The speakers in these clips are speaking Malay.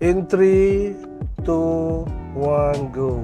In 3, 2, 1, go.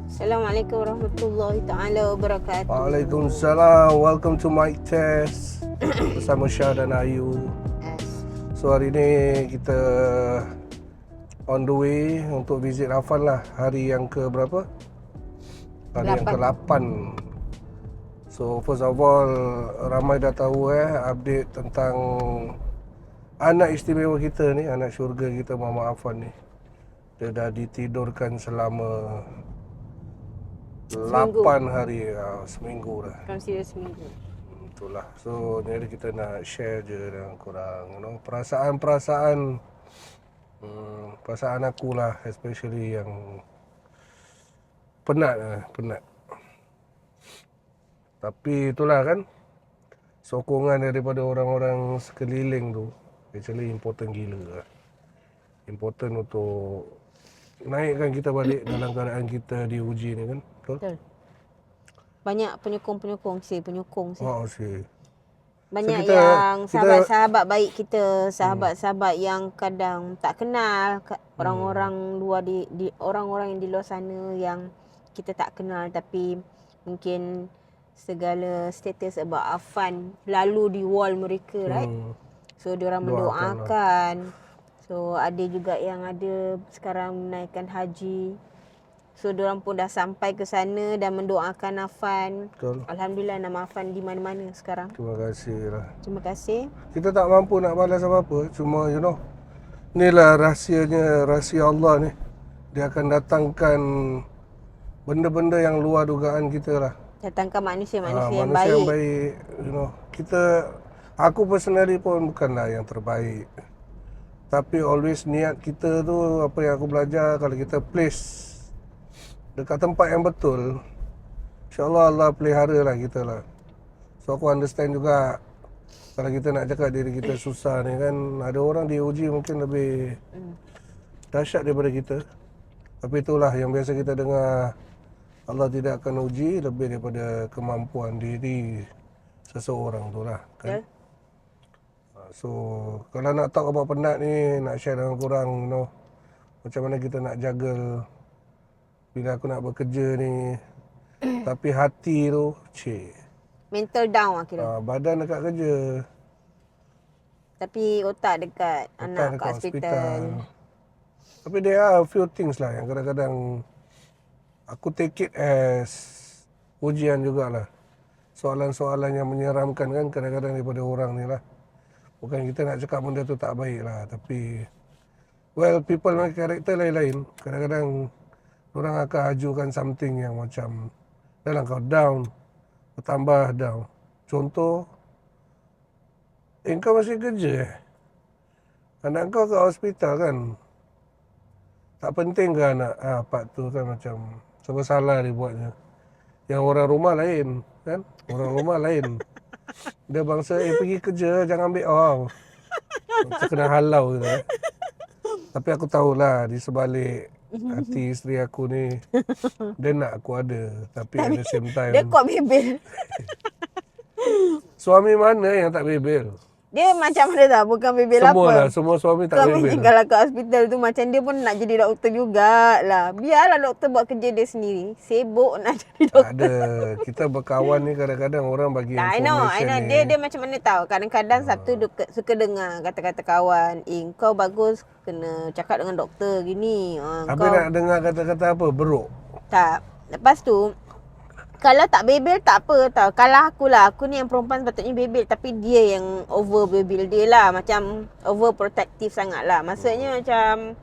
Assalamualaikum warahmatullahi taala wabarakatuh. Waalaikumsalam. Welcome to Mic Test bersama Syah dan Ayu. Yes. So hari ni kita on the way untuk visit Afan lah. Hari yang ke berapa? Hari yang ke-8. So first of all, ramai dah tahu update tentang anak istimewa kita ni, anak syurga kita Muhammad Afan ni. Dia dah ditidurkan selama 8 hari, seminggu dah. Consider seminggu. Itulah. So jadi kita nak share je dengan korang, perasaan-perasaan perasaan aku lah, especially yang penat. Tapi itulah kan, sokongan daripada orang-orang sekeliling tu actually important gila lah. Important untuk naikkan kita balik dalam keadaan kita diuji ni kan. Betul? Banyak penyokong sih. Oh, si. Banyak So, yang sahabat-sahabat baik kita, sahabat-sahabat yang kadang tak kenal, orang-orang luar orang-orang yang di luar sana yang kita tak kenal, tapi mungkin segala status about Afan lalu di wall mereka, right? So diorang mendoakan. So ada juga yang ada sekarang menaikkan haji. So diorang pun dah sampai ke sana dan mendoakan Afan. Betul. Alhamdulillah, nama Afan di mana-mana sekarang. Terima kasih lah. Terima kasih. Kita tak mampu nak balas apa-apa. Cuma inilah rahsia Allah ni. Dia akan datangkan benda-benda yang luar dugaan kita lah. Datangkan manusia-manusia yang manusia yang baik. baik. Aku personally pun bukanlah yang terbaik. Tapi always niat kita tu, apa yang aku belajar, kalau kita place dekat tempat yang betul, InsyaAllah Allah pelihara lah kita lah. So aku understand juga, kalau kita nak cakap diri kita susah ni kan, ada orang diuji mungkin lebih dahsyat daripada kita. Tapi itulah yang biasa kita dengar, Allah tidak akan uji lebih daripada kemampuan diri seseorang tu lah kan. So kalau nak talk about penat ni, nak share dengan korang, macam mana kita nak jaga bila aku nak bekerja ni. Tapi hati tu, Mental down lah kira. badan dekat kerja, Tapi otak dekat anak kat hospital. Tapi there are a few things lah yang kadang-kadang aku take it as ujian jugalah. Soalan-soalan yang menyeramkan kan kadang-kadang daripada orang ni lah. Bukan kita nak cakap benda tu tak baik lah, tapi people dengan karakter lain-lain. Kadang-kadang orang akan ajukan something yang macam dalam kau down, bertambah down. Contoh, kau masih kerja anak kau kat hospital kan. Tak penting ke anak? Part tu kan macam serba salah dia buatnya. Yang orang rumah lain kan, orang rumah lain. Dia bangsa pergi kerja jangan ambil macam kena halau gitu. Tapi aku tahulah di sebalik hati isteri aku ni, dia nak aku ada, tapi at the same time Dia kuat bebel. suami mana yang tak bebel? Dia macam mana tau, bukan bebel apa. Semua suami tak Kau bebel. kalau kat hospital tu macam dia pun nak jadi doktor jugalah. Biarlah doktor buat kerja dia sendiri. Sibuk nak jadi doktor. Ada. Kita berkawan ni kadang-kadang orang bagi I know. information ni. Dia macam mana tahu. Kadang-kadang Sabtu suka dengar kata-kata kawan. Kau bagus kena cakap dengan doktor gini. Habis nak dengar kata-kata apa? Beruk. Tak. Lepas tu, kalau tak bebel tak apa tau. Kalau aku ni yang perempuan sepatutnya bebel. Tapi dia yang over bebel dia lah. Macam over protective sangat lah. Maksudnya macam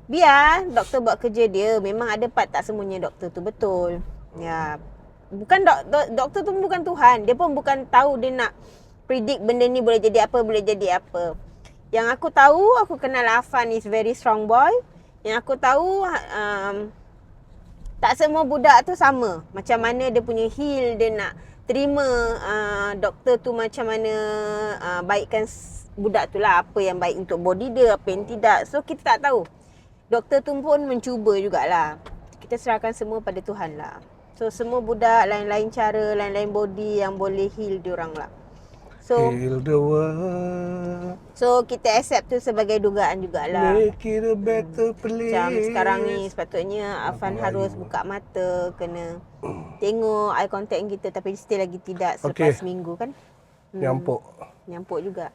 biar doktor buat kerja dia. Memang ada part tak semuanya doktor tu betul. Ya. Bukan doktor tu bukan Tuhan. Dia pun bukan tahu dia nak predict benda ni boleh jadi apa. Yang aku tahu, aku kenal Afan is very strong boy. Yang aku tahu tak semua budak tu sama. Macam mana dia punya heal, dia nak terima doktor tu macam mana baikkan budak tu lah. Apa yang baik untuk body dia, apa yang tidak. So kita tak tahu. Doktor tu pun mencuba jugalah. Kita serahkan semua pada Tuhan lah. So semua budak lain-lain cara, lain-lain body yang boleh heal diorang lah. So Heal the world, kita accept tu sebagai dugaan jugalah. make it a better place. Macam sekarang ni sepatutnya Afan Melayu. harus buka mata, kena tengok eye contact kita tapi still lagi tidak selepas Okey. minggu kan. Nyampuk. Nyampuk juga.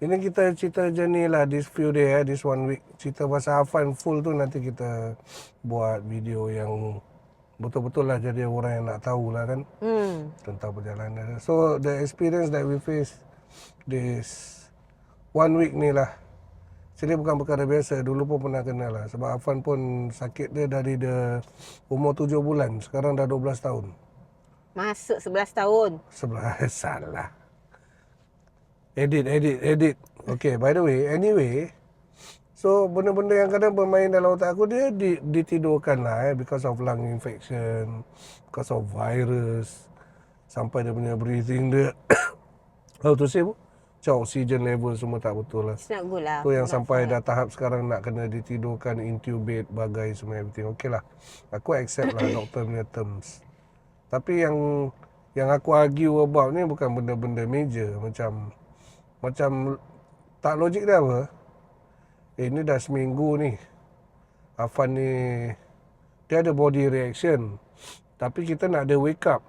Ini kita cerita journey lah this few day this 1 week. Cerita pasal Afan full tu nanti kita buat video yang betul-betul lah jadi orang yang nak tahu lah kan tentang perjalanan. So the experience that we face this 1 week ni lah, jadi bukan perkara biasa. Dulu pun pernah kenal lah. Sebab Afan pun sakit dia dari dia umur 7 bulan. Sekarang dah 12 tahun. Masuk 11 tahun. 11 salah. Edit. Okay, by the way, anyway. So, benda-benda yang kadang bermain dalam otak aku, dia ditidurkan lah because of lung infection, because of virus. Sampai dia punya breathing dia, how to say, macam oxygen level semua tak betul lah. It's not good lah. Tu yang sampai dah tahap sekarang nak kena ditidurkan, intubate, bagai semua everything. Okay lah. Aku accept lah doktor punya terms. Tapi yang aku argue about ni bukan benda-benda major. Macam tak logik dia apa? Ini dah seminggu ni. Afan ni dia ada body reaction. Tapi kita nak dia wake up.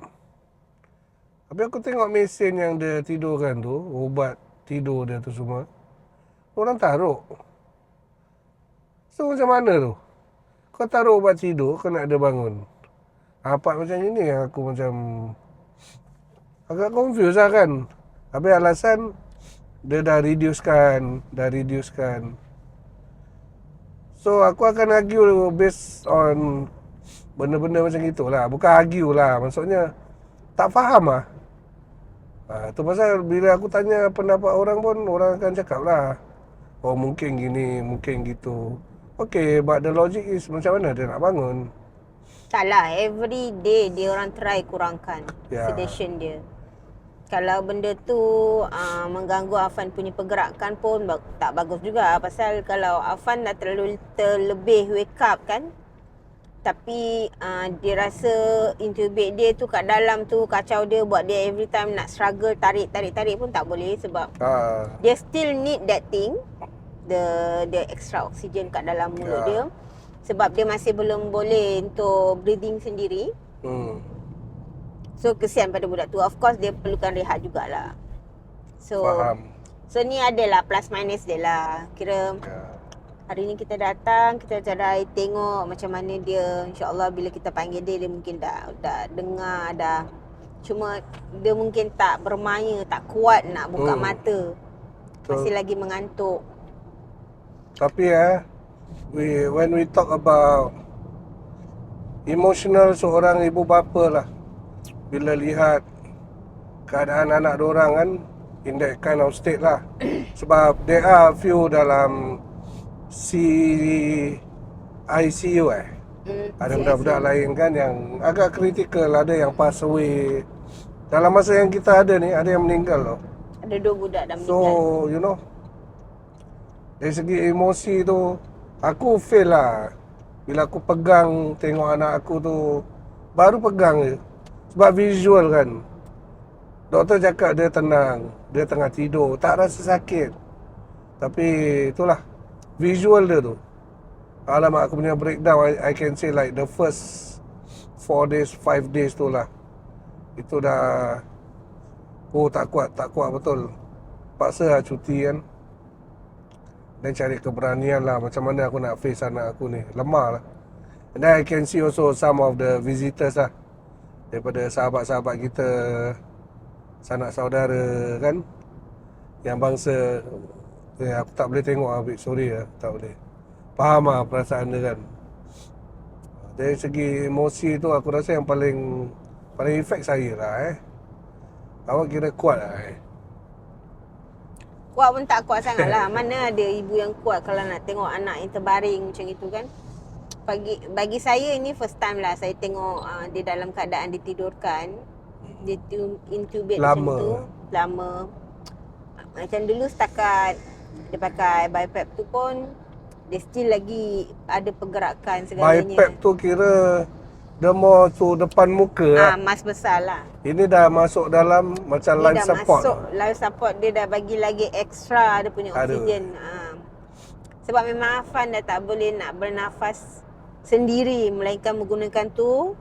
Tapi aku tengok mesin yang dia tidurkan tu, ubat tidur dia tu semua, orang taruh. So macam mana tu? Kau taruh ubat tidur, kau nak dia bangun. Apa macam ini yang aku macam agak confused lah kan. Habis alasan dia dah reducekan. So aku akan argue based on benda-benda macam itulah. Bukan argue lah, maksudnya tak faham lah. Tu pasal bila aku tanya pendapat orang pun, orang akan cakap lah, oh mungkin gini, mungkin gitu. Okay, but the logic is macam mana dia nak bangun? Tak lah, every day dia orang try kurangkan sedation dia. Kalau benda tu mengganggu Afan punya pergerakan pun tak bagus juga. Pasal kalau Afan dah terlebih wake up kan, tapi dia rasa intubate dia tu kat dalam tu kacau dia, buat dia every time nak struggle tarik pun tak boleh. Sebab dia still need that thing, the extra oxygen kat dalam mulut dia. Sebab dia masih belum boleh untuk breathing sendiri. So kesian pada budak tu. Of course dia perlukan rehat jugalah. Faham. So ni adalah plus minus dia lah. Kira hari ni kita datang, kita cadai tengok macam mana dia. InsyaAllah bila kita panggil dia, dia mungkin dah dengar dah. Cuma dia mungkin tak bermaya, tak kuat nak buka mata. Masih lagi mengantuk. Tapi when we talk about emotional seorang ibu bapa lah, bila lihat keadaan anak diorang kan in that kind of state lah. Sebab there are few dalam ICU ada budak-budak lain kan yang agak kritikal, ada yang pass away. Dalam masa yang kita ada ni, ada yang meninggal loh. Ada 2 budak dah meninggal. So, you know, dari segi emosi tu, aku fail lah. Bila aku pegang, tengok anak aku tu, baru pegang je. Sebab visual kan. Doktor cakap dia tenang, dia tengah tidur, tak rasa sakit. Tapi itulah, visual dia tu. Alamak, aku punya breakdown, I can say like the first 4 days, 5 days tu lah. Itu dah, tak kuat betul. Paksa lah cuti kan. Dan cari keberanian lah, macam mana aku nak face anak aku ni. Lemah lah. And then I can see also some of the visitors lah. Daripada sahabat-sahabat kita, sanak saudara kan. Yang bangsa, aku tak boleh tengok lah, sorry lah, tak boleh. Faham lah perasaan dia kan. Dari segi emosi tu aku rasa yang paling efek saya lah Awak kira kuat lah Kuat pun tak kuat sangat lah. Mana ada ibu yang kuat kalau nak tengok anak yang terbaring macam itu kan. Bagi saya ini first time lah saya tengok dia dalam keadaan ditidurkan. Dia intubate macam tu. Lama. Macam dulu setakat dia pakai BiPAP tu pun dia still lagi ada pergerakan segalanya. BiPAP tu kira Dia more to depan muka lah. Mask besar lah. Ini dah masuk dalam macam Dia life dah support. masuk life support, dia dah bagi lagi extra dia punya Aduh. oksigen. Sebab memang Afan dah tak boleh nak bernafas sendiri melainkan menggunakan tu.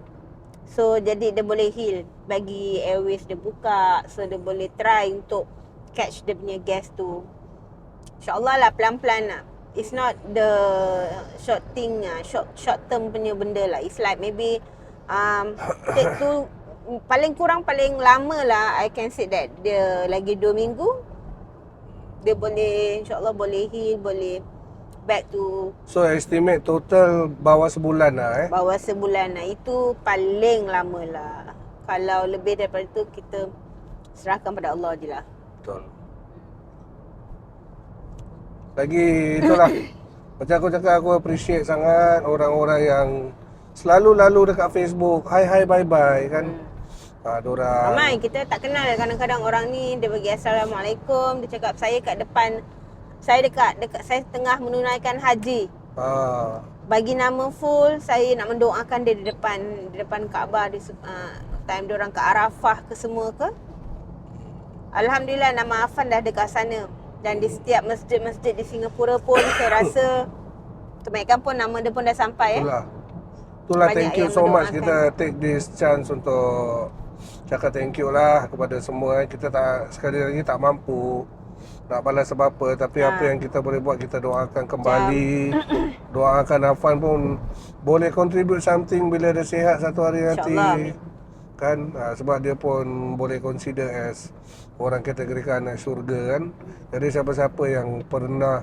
So jadi dia boleh heal, bagi airways dia buka, so dia boleh try untuk catch dia punya gas tu. InsyaAllah lah, pelan-pelan lah. It's not the short thing, short term punya benda lah. It's like maybe take tu paling kurang paling lama lah, I can say that dia lagi 2 minggu dia boleh, insyaAllah boleh heal, boleh back to So estimate total bawah sebulan lah bawah sebulan lah. Itu paling lama lah. Kalau lebih daripada tu, kita serahkan pada Allah je lah. Betul. Lagi itulah. Macam aku cakap, aku appreciate sangat orang-orang yang selalu lalu dekat Facebook. Hi bye kan. Diorang Ramai kita tak kenal. Kadang-kadang orang ni dia bagi Assalamualaikum, dia cakap saya kat depan, saya dekat saya tengah menunaikan haji. Bagi nama full, saya nak mendoakan dia di depan Kaabah, di time dia orang ke Arafah ke semua ke. Alhamdulillah nama Afan dah dekat sana. Dan di setiap masjid-masjid di Singapura pun saya rasa kebanyakan pun nama dia pun dah sampai. Itulah Banyak thank you yang so much. mendoakan. Kita take this chance untuk cakap thank you lah kepada semua. Kita tak, sekali lagi tak mampu nak balas apa-apa, tapi apa yang kita boleh buat, kita doakan kembali. Doakan Afan pun boleh contribute something bila dia sihat satu hari nanti. Kan sebab dia pun boleh consider as orang kategorikan anak syurga kan. Jadi siapa-siapa yang pernah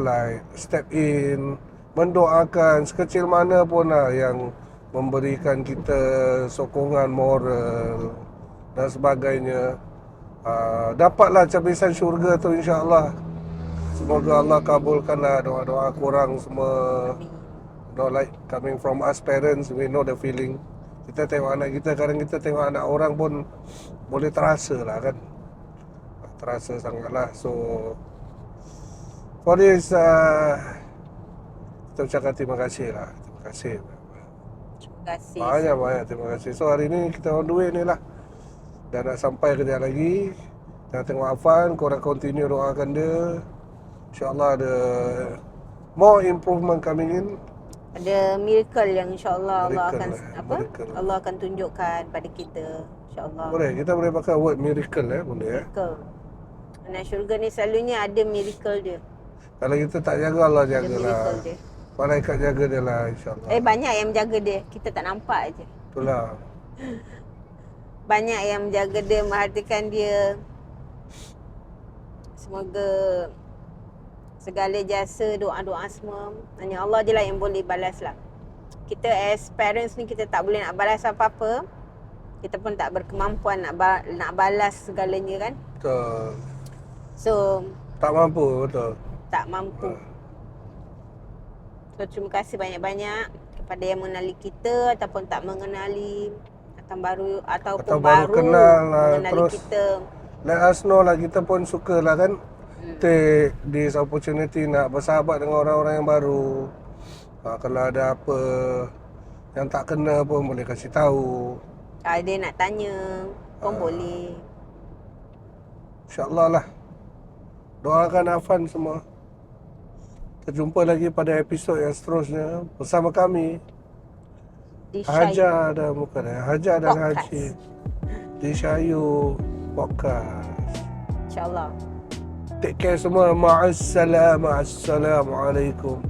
like step in, mendoakan sekecil mana pun lah, yang memberikan kita sokongan moral dan sebagainya, dapatlah capisan syurga tu insya-Allah. Semoga Allah kabulkanlah doa-doa korang semua. Like coming from us parents, we know the feeling. Kita tengok anak kita, kadang kita tengok anak orang pun boleh terasa lah kan. Terasa sangatlah. So for this kita ucapkan terima kasih lah. Terima kasih. Terima kasih. Banyak terima kasih. So hari ni kita on the way ni lah. Dah nak sampai kejap lagi. Jangan tengok Afan, korang continue doakan dia. InsyaAllah ada more improvement coming in. Ada miracle yang insya-Allah Allah akan miracle. Allah akan tunjukkan pada kita insya-Allah. Boleh, kita boleh pakai word miracle boleh Miracle. Anak syurga ni selalunya ada miracle dia. Kalau kita tak jaga, Allah Ada jagalah. miracle dia. Malaikat jaga dia lah insya-Allah. Banyak yang menjaga dia. Kita tak nampak aje. Itulah. Banyak yang menjaga dia, merhatikan dia. Semoga segala jasa, doa-doa semua hanya Allah je lah yang boleh balas lah. Kita as parents ni, kita tak boleh nak balas apa-apa. Kita pun tak berkemampuan nak balas segalanya kan. Betul. So Tak mampu, betul. tak mampu. So terima kasih banyak-banyak kepada yang mengenali kita ataupun tak mengenali, ataupun baru kenal lah, mengenali terus kita. Let us know lah, kita pun suka lah kan. Take this opportunity nak bersahabat dengan orang-orang yang baru. Kalau ada apa yang tak kena pun boleh kasih tahu. Kalau dia nak tanya pun boleh. InsyaAllah lah. Doakan Afan semua. Kita jumpa lagi pada episod yang seterusnya bersama kami, Di Hajar dan Hajar dan Podcast. Haji di Syayu Podcast. InsyaAllah. Take care semua. Assalamualaikum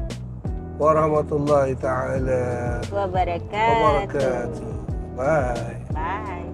warahmatullahi ta'ala Wabarakatuh. wabarakatuh. Bye. Bye.